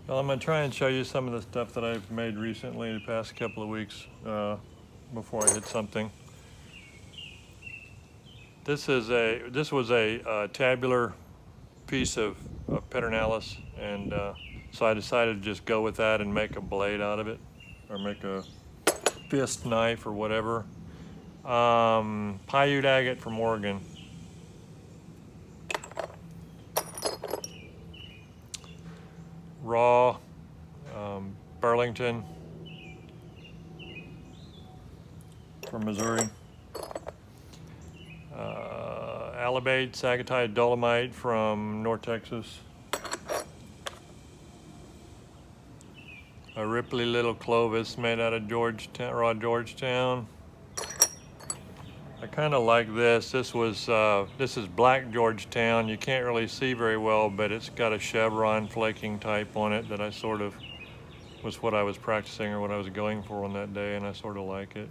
Well, I'm going to try and show you some of the stuff that I've made recently the past couple of weeks before I hit something. This was a tabular piece of paternalis, and so I decided to just go with that and make a blade out of it, or make a fist knife or whatever. Paiute agate from Oregon. Raw Burlington from Missouri. Alabate sagittite dolomite from North Texas. A Ripley little Clovis made out of raw Georgetown. I kind of like this. This is black Georgetown. You can't really see very well, but it's got a chevron flaking type on it that I sort of was what I was practicing or what I was going for on that day, and I sort of like it.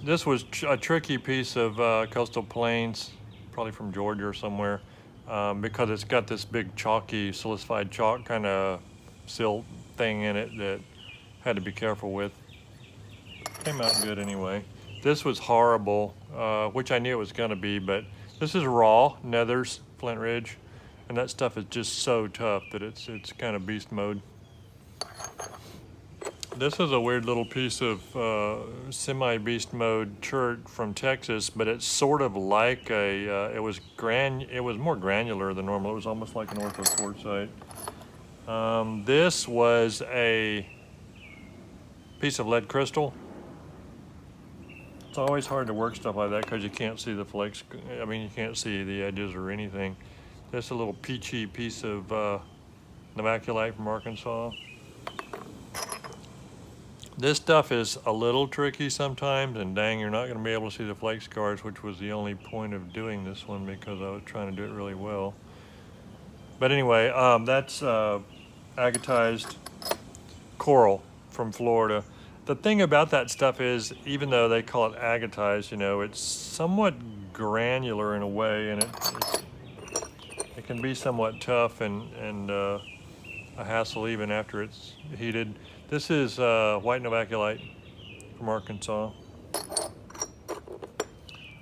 This was a tricky piece of coastal plains, probably from Georgia or somewhere, because it's got this big chalky, silicified chalk kind of silt thing in it that I had to be careful with. Came out good anyway. This was horrible, which I knew it was going to be, but this is raw Nethers, Flint Ridge, and that stuff is just so tough that it's kind of beast mode. This is a weird little piece of semi-beast mode chert from Texas, but it's sort of like it was more granular than normal. It was almost like an ortho quartzite. This was a piece of lead crystal. It's always hard to work stuff like that because you can't see the flakes. I mean, you can't see the edges or anything. This is a little peachy piece of novaculite from Arkansas. This stuff is a little tricky sometimes, and dang, you're not going to be able to see the flake scars, which was the only point of doing this one because I was trying to do it really well. But anyway, that's agatized coral from Florida. The thing about that stuff is, even though they call it agatized, you know, it's somewhat granular in a way, and it can be somewhat tough and a hassle even after it's heated. This is white novaculite from Arkansas.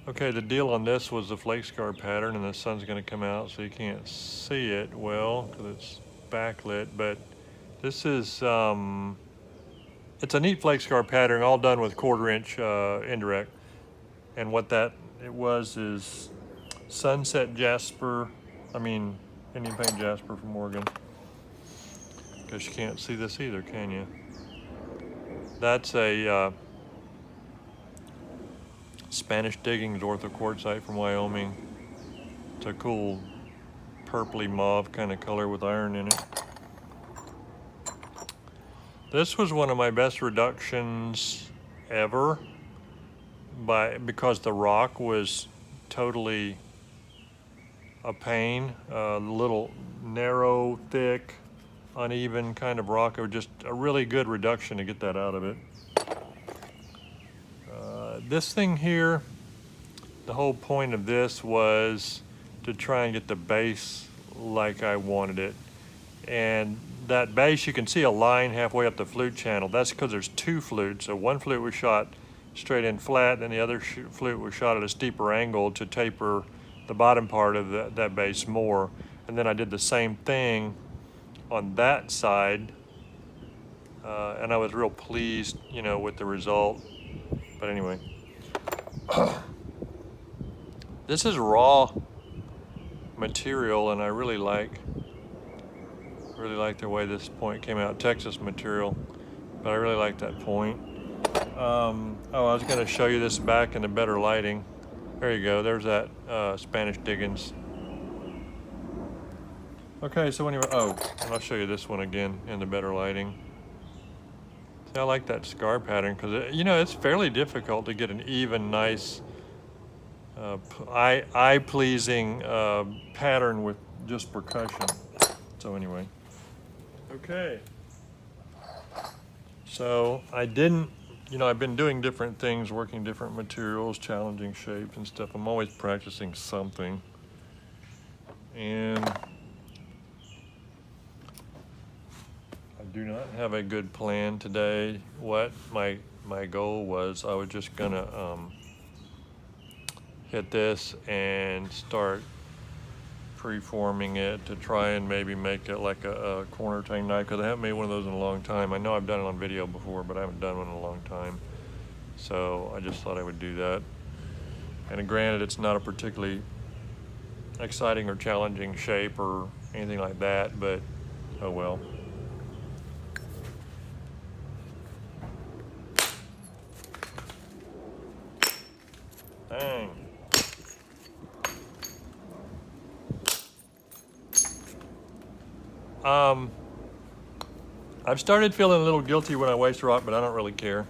Okay, the deal on this was the flake scar pattern, and the sun's going to come out so you can't see it well because it's backlit, but this is it's a neat flake scar pattern, all done with 1/4 inch indirect. And what it was is sunset jasper, Indian paint jasper from Oregon. Because you can't see this either, can you? That's a Spanish diggings orthoquartzite from Wyoming. It's a cool purpley mauve kind of color with iron in it. This was one of my best reductions ever because the rock was totally a pain. Little narrow, thick, uneven kind of rock. It was just a really good reduction to get that out of it. This thing here, the whole point of this was to try and get the base like I wanted it. And that base, you can see a line halfway up the flute channel. That's because there's 2 flutes. So one flute was shot straight in flat, and the other flute was shot at a steeper angle to taper the bottom part of that base more. And then I did the same thing on that side, and I was real pleased, you know, with the result. But anyway, this is raw material, and I really like the way this point came out. Texas material, but I really like that point. I was going to show you this back in the better lighting. There you go. There's that Spanish diggings. Okay, so anyway, and I'll show you this one again in the better lighting. See, I like that scar pattern because, you know, it's fairly difficult to get an even, nice, eye-pleasing pattern with just percussion. So anyway. Okay. So I've been doing different things, working different materials, challenging shapes and stuff. I'm always practicing something. And do not have a good plan today. What my goal was, I was just gonna hit this and start preforming it to try and maybe make it like a corner tang knife, because I haven't made one of those in a long time. I know I've done it on video before, but I haven't done one in a long time. So I just thought I would do that. And granted, it's not a particularly exciting or challenging shape or anything like that, but oh well. Dang. I've started feeling a little guilty when I waste rock, but I don't really care.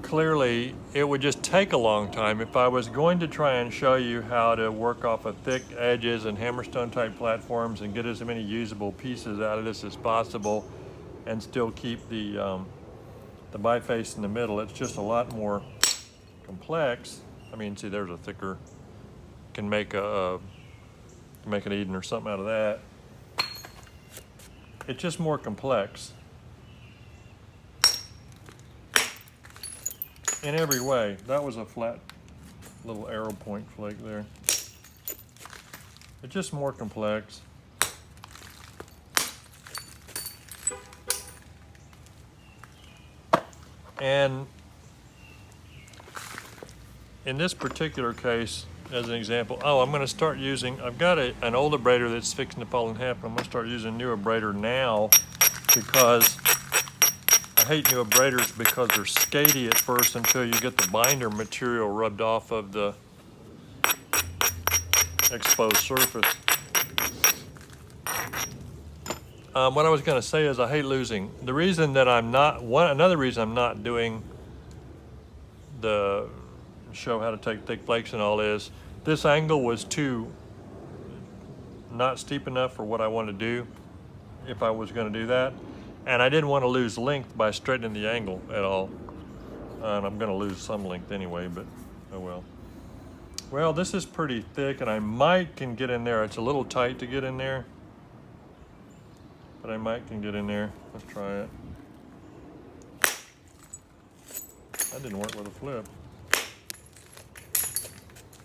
Clearly, it would just take a long time. If I was going to try and show you how to work off of thick edges and hammerstone type platforms and get as many usable pieces out of this as possible and still keep the biface in the middle, it's just a lot more complex. I mean, see, there's a thicker, can make an Eden or something out of that. It's just more complex in every way. That was a flat little arrow point flake there. It's just more complex. And in this particular case, as an example, I'm going to start using, I've got an old abrader that's fixing to fall in half, but I'm going to start using a new abrader now, because I hate new abraders because they're skatey at first until you get the binder material rubbed off of the exposed surface. What I was going to say is I hate losing. The reason that another reason I'm not doing the show how to take thick flakes and all is, this angle was not steep enough for what I want to do if I was going to do that, and I didn't want to lose length by straightening the angle at all, and I'm going to lose some length anyway, but oh well. Well, this is pretty thick, and I might can get in there. It's a little tight to get in there, but I might can get in there. Let's try it. That didn't work with a flip.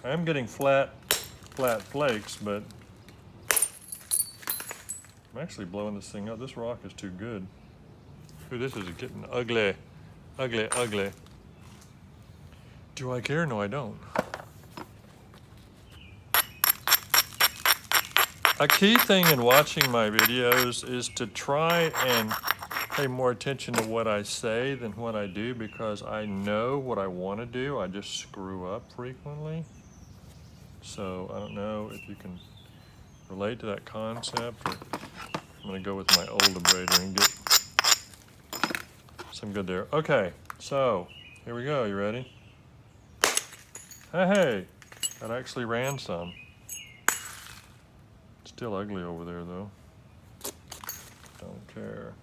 I am getting flat flakes, but I'm actually blowing this thing up. This rock is too good. Ooh, this is getting ugly, ugly, ugly. Do I care? No, I don't. A key thing in watching my videos is to try and pay more attention to what I say than what I do, because I know what I want to do. I just screw up frequently. So I don't know if you can relate to that concept. Or I'm going to go with my old abrader and get some good there. Okay, so here we go. You ready? Hey, that actually ran some. Still ugly over there though. Don't care.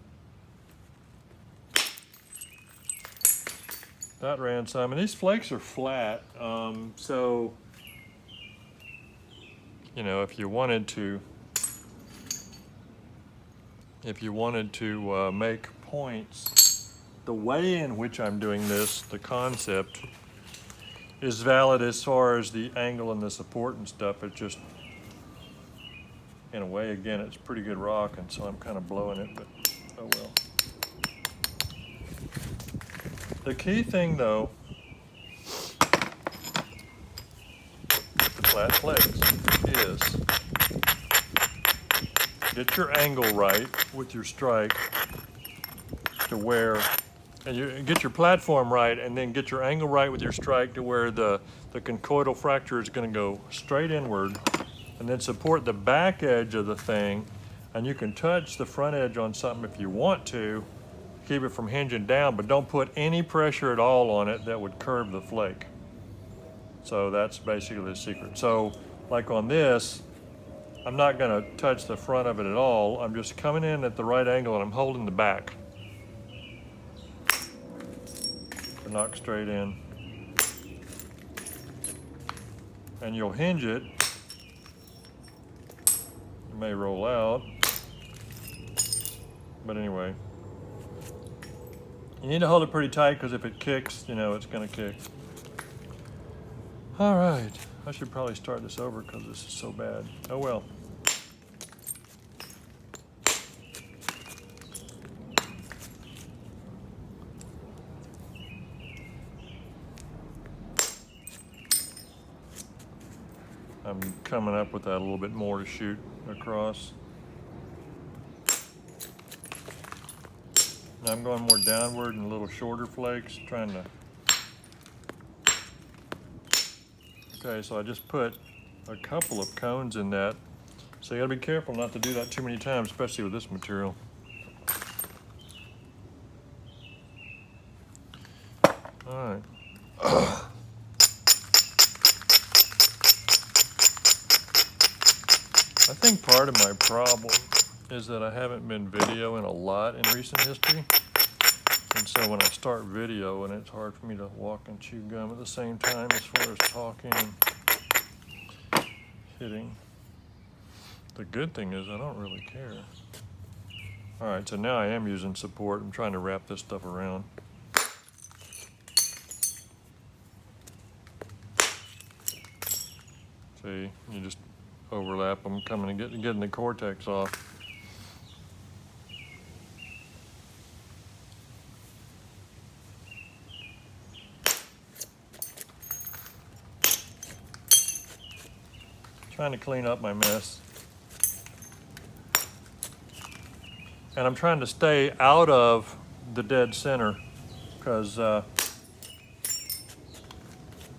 That ran some, and these flakes are flat, so you know, if you wanted to make points, the way in which I'm doing this, the concept, is valid as far as the angle and the support and stuff. It's just, in a way, again, it's pretty good rock, and so I'm kind of blowing it, but oh well. The key thing, though, with the flat flakes is get your angle right with your strike to where, and you get your platform right, and then get your angle right with your strike to where the conchoidal fracture is going to go straight inward, and then support the back edge of the thing, and you can touch the front edge on something if you want to, keep it from hinging down, but don't put any pressure at all on it that would curve the flake. So that's basically the secret. So like on this, I'm not gonna touch the front of it at all. I'm just coming in at the right angle and I'm holding the back to knock straight in. And you'll hinge it. It may roll out. But anyway, you need to hold it pretty tight because if it kicks, you know, it's going to kick. All right, I should probably start this over because this is so bad. Oh well. I'm coming up with that a little bit more to shoot across. Now I'm going more downward and a little shorter flakes, trying to... Okay, so I just put a couple of cones in that. So you gotta be careful not to do that too many times, especially with this material. All right. I think part of my problem is that I haven't been videoing a lot in recent history. And so when I start videoing, it's hard for me to walk and chew gum at the same time as far as talking and hitting. The good thing is I don't really care. All right, so now I am using support. I'm trying to wrap this stuff around. See, you just overlap them, coming and getting the cortex off. Trying to clean up my mess. And I'm trying to stay out of the dead center because I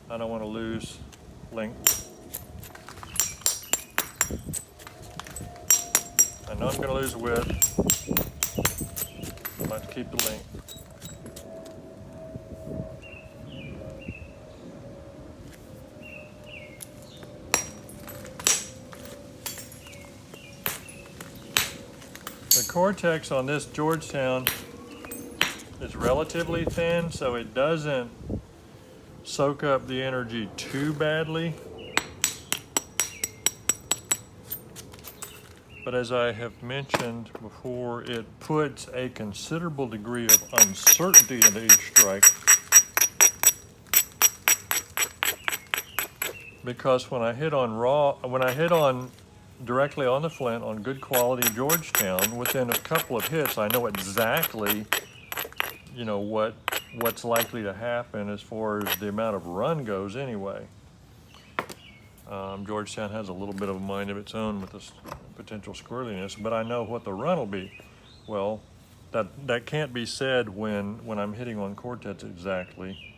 don't want to lose length. I know I'm going to lose width. I might have to keep the length. The cortex on this Georgetown is relatively thin, so it doesn't soak up the energy too badly. But as I have mentioned before, it puts a considerable degree of uncertainty into each strike. Because when I hit on directly on the flint on good quality Georgetown, within a couple of hits, I know exactly, you know, what's likely to happen as far as the amount of run goes anyway. Georgetown has a little bit of a mind of its own with this potential squirreliness, but I know what the run will be. Well, that can't be said when I'm hitting on quartets exactly.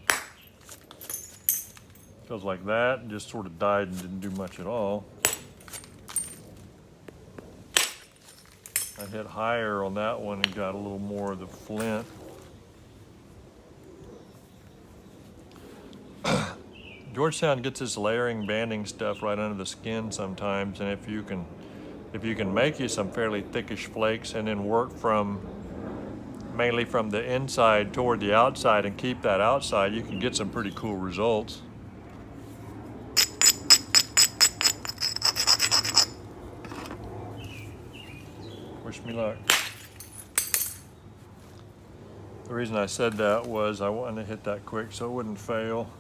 Feels like that just sort of died and didn't do much at all. I hit higher on that one and got a little more of the flint. Georgetown gets this layering, banding stuff right under the skin sometimes, and if you can make you some fairly thickish flakes and then work mainly from the inside toward the outside and keep that outside, you can get some pretty cool results. Wish me luck. The reason I said that was I wanted to hit that quick so it wouldn't fail,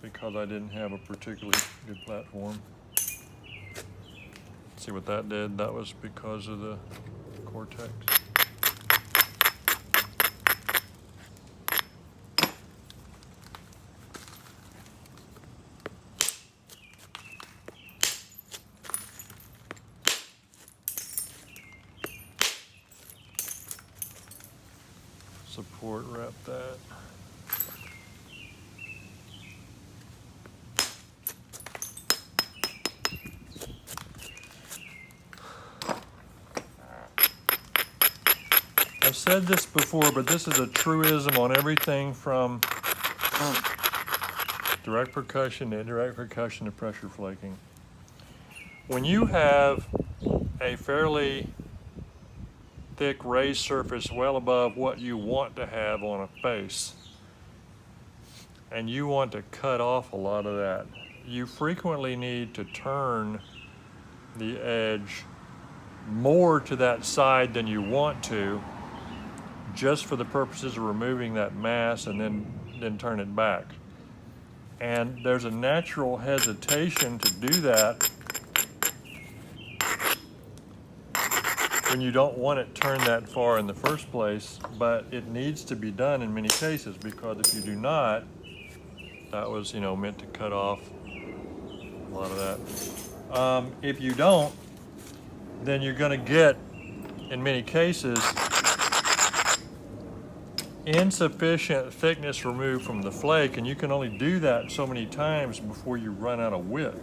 because I didn't have a particularly good platform. See what that did? That was because of the cortex. Support wrap that. I've said this before, but this is a truism on everything from direct percussion to indirect percussion to pressure flaking. When you have a fairly thick raised surface well above what you want to have on a face, and you want to cut off a lot of that, you frequently need to turn the edge more to that side than you want to, just for the purposes of removing that mass and then turn it back. And there's a natural hesitation to do that when you don't want it turned that far in the first place, but it needs to be done in many cases, because if you do not, that was, meant to cut off a lot of that. If you don't, then you're going to get, in many cases, insufficient thickness removed from the flake, and you can only do that so many times before you run out of width.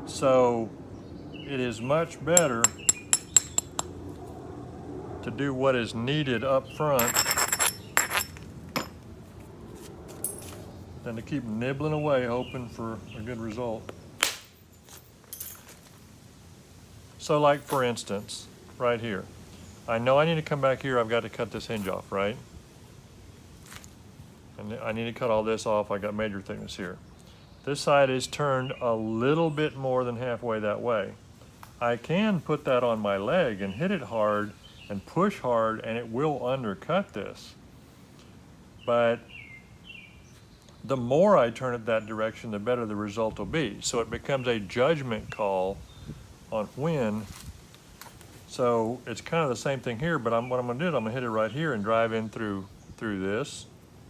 So it is much better to do what is needed up front than to keep nibbling away hoping for a good result. So like for instance, right here, I know I need to come back here, I've got to cut this hinge off, right? And I need to cut all this off, I got major thickness here. This side is turned a little bit more than halfway that way. I can put that on my leg and hit it hard and push hard, and it will undercut this. But the more I turn it that direction, the better the result will be. So it becomes a judgment call on when. So it's kind of the same thing here, but what I'm gonna do is I'm gonna hit it right here and drive in through this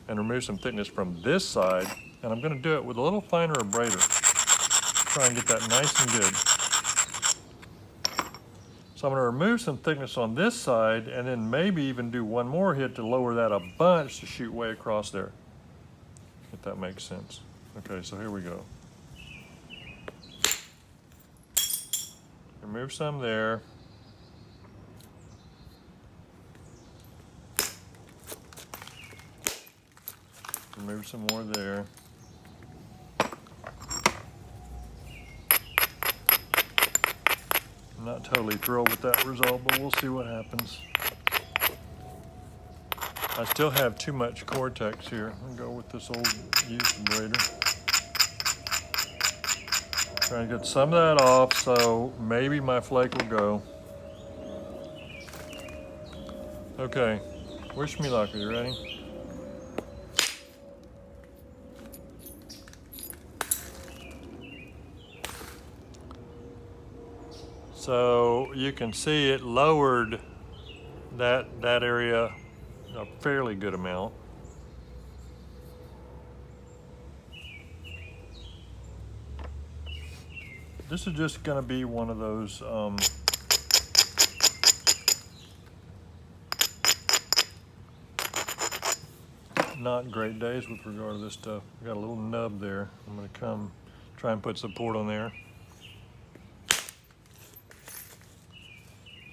and remove some thickness from this side. And I'm gonna do it with a little finer abrader. Try and get that nice and good. So I'm gonna remove some thickness on this side and then maybe even do one more hit to lower that a bunch to shoot way across there. If that makes sense. Okay, so here we go. Remove some there. Remove some more there. I'm not totally thrilled with that result, but we'll see what happens. I still have too much cortex here. I'll go with this old used abrader. Trying to get some of that off so maybe my flake will go. Okay, wish me luck. Are you ready? So you can see it lowered that area a fairly good amount. This is just going to be one of those not great days with regard to this stuff. Got a little nub there. I'm going to come try and put support on there.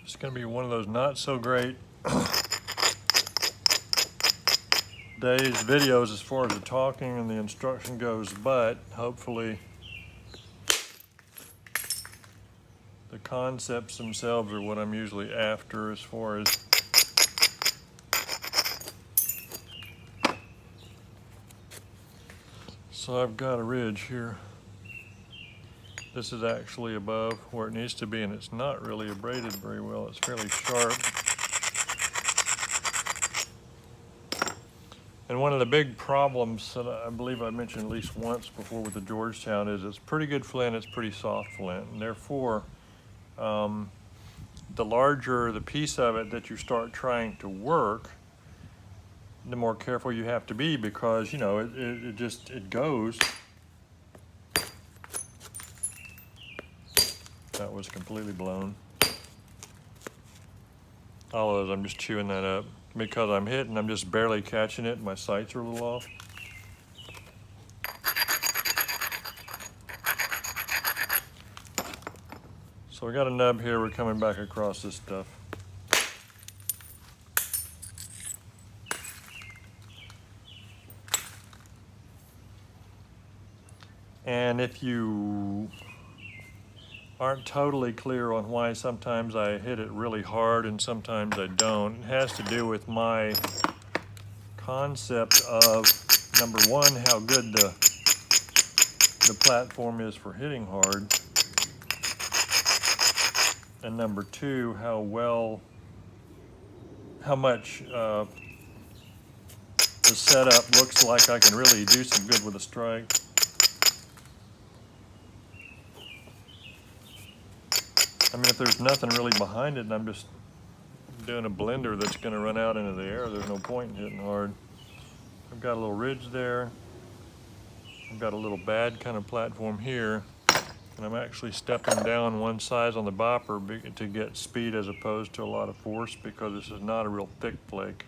It's going to be one of those not so great videos as far as the talking and the instruction goes, but hopefully the concepts themselves are what I'm usually after as far as so I've got a ridge here. This is actually above where it needs to be, and it's not really abraded very well. It's fairly sharp. And one of the big problems that I believe I mentioned at least once before with the Georgetown is it's pretty good flint, it's pretty soft flint, and therefore the larger the piece of it that you start trying to work, the more careful you have to be, because it goes. That was completely blown. All of those, I'm just chewing that up. Because I'm hitting, I'm just barely catching it. My sights are a little off. So we got a nub here. We're coming back across this stuff. And if you aren't totally clear on why sometimes I hit it really hard and sometimes I don't, it has to do with my concept of, number one, how good the the platform is for hitting hard, and number two, how much the setup looks like I can really do some good with a strike. I mean, if there's nothing really behind it and I'm just doing a blender that's going to run out into the air, there's no point in hitting hard. I've got a little ridge there. I've got a little bad kind of platform here, and I'm actually stepping down one size on the bopper to get speed as opposed to a lot of force, because this is not a real thick flake.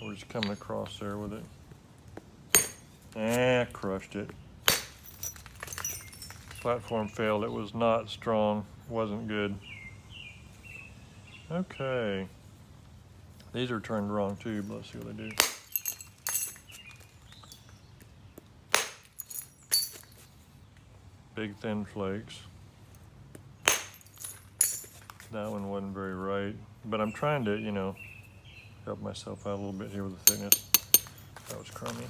We're just coming across there with it. Crushed it. Platform failed. It was not strong. Wasn't good. Okay. These are turned wrong too, but let's see what they do. Big thin flakes. That one wasn't very right, but I'm trying to, you know, help myself out a little bit here with the thickness. That was crummy.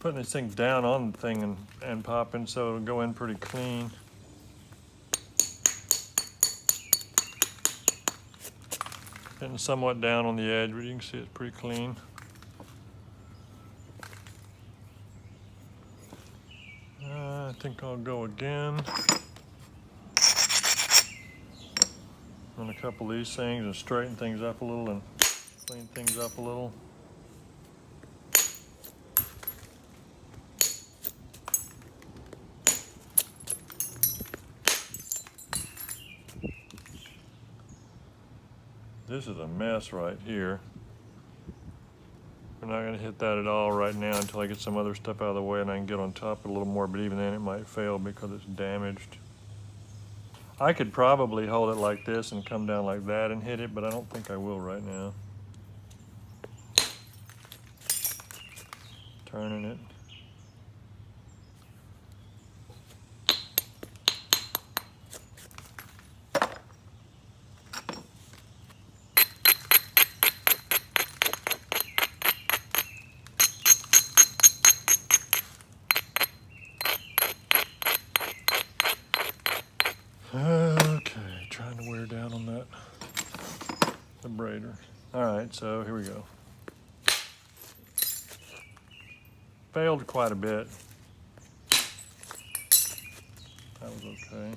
Putting this thing down on the thing and popping so it'll go in pretty clean. Getting somewhat down on the edge, but you can see it's pretty clean. I think I'll go again on a couple of these things and straighten things up a little and clean things up a little. This is a mess right here. We're not going to hit that at all right now until I get some other stuff out of the way and I can get on top of it a little more, but even then it might fail because it's damaged. I could probably hold it like this and come down like that and hit it, but I don't think I will right now. Turning it. Okay, trying to wear down on that abrader. All right, so here we go. Failed quite a bit. That was okay.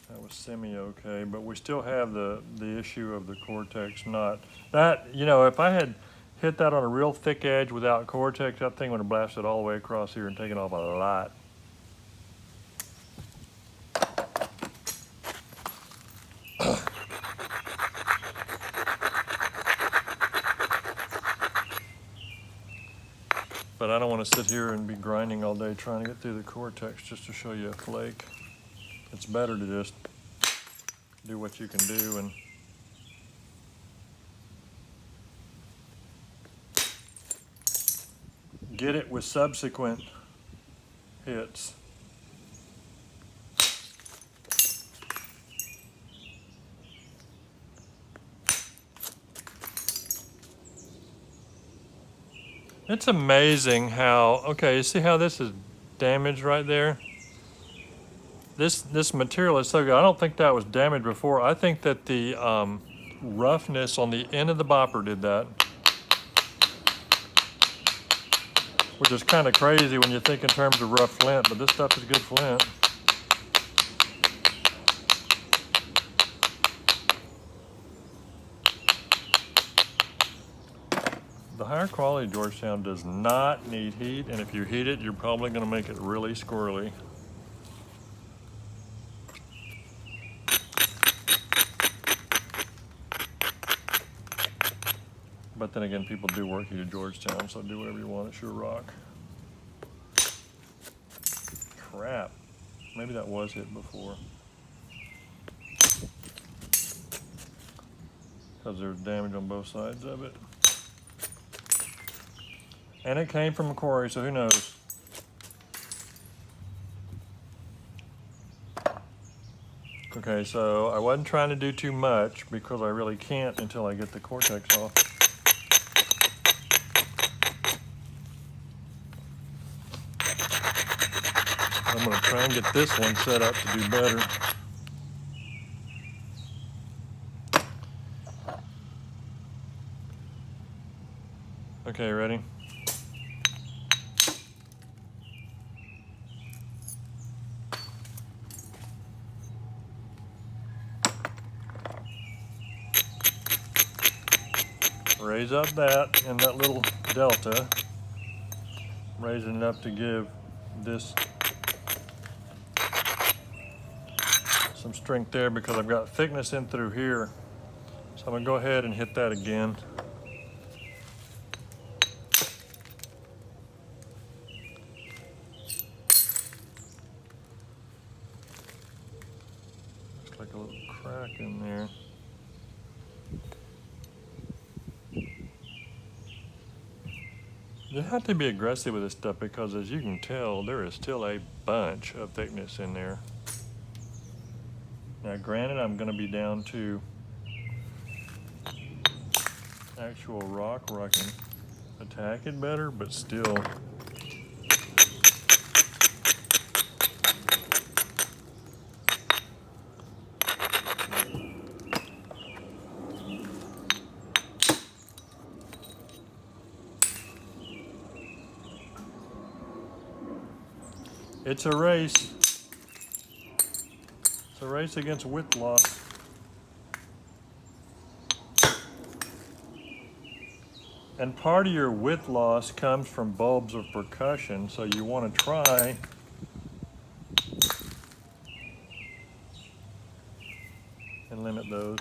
That was semi-okay, but we still have the issue of the cortex knot. That, you know, if I had hit that on a real thick edge without cortex, that thing would have blasted all the way across here and taken off a lot. But I don't want to sit here and be grinding all day trying to get through the cortex just to show you a flake. It's better to just do what you can do and get it with subsequent hits. It's amazing how, okay, you see how this is damaged right there? This material is so good. I don't think that was damaged before. I think that the roughness on the end of the bopper did that. Which is kind of crazy when you think in terms of rough flint, but this stuff is good flint. The higher quality Georgetown does not need heat, and if you heat it, you're probably going to make it really squirrely. But then again, people do work at Georgetown, so do whatever you want. It's your rock. Crap. Maybe that was hit before. Because there's damage on both sides of it. And it came from a quarry, so who knows? Okay, so I wasn't trying to do too much because I really can't until I get the cortex off. I'm going to try and get this one set up to do better. Okay, ready? Raise up that and that little delta, raising it up to give this some strength there because I've got thickness in through here. So I'm going to go ahead and hit that again. Looks like a little crack in there. You have to be aggressive with this stuff because, as you can tell, there is still a bunch of thickness in there. Now, granted, I'm going to be down to actual rock where I can attack it better, but still. It's a race. It's a race against width loss. And part of your width loss comes from bulbs of percussion, so you want to try and limit those.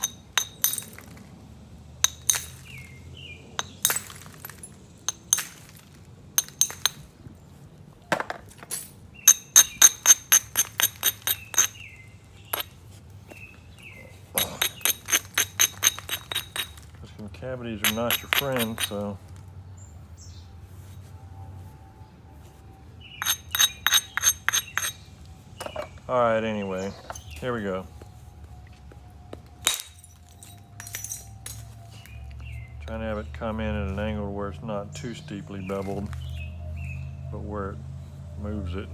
Concavities are not your friend, so. All right, anyway, here we go. Trying to have it come in at an angle where it's not too steeply beveled, but where it moves it.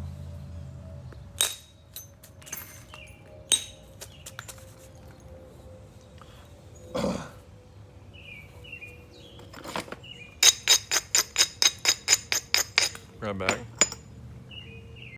Right back.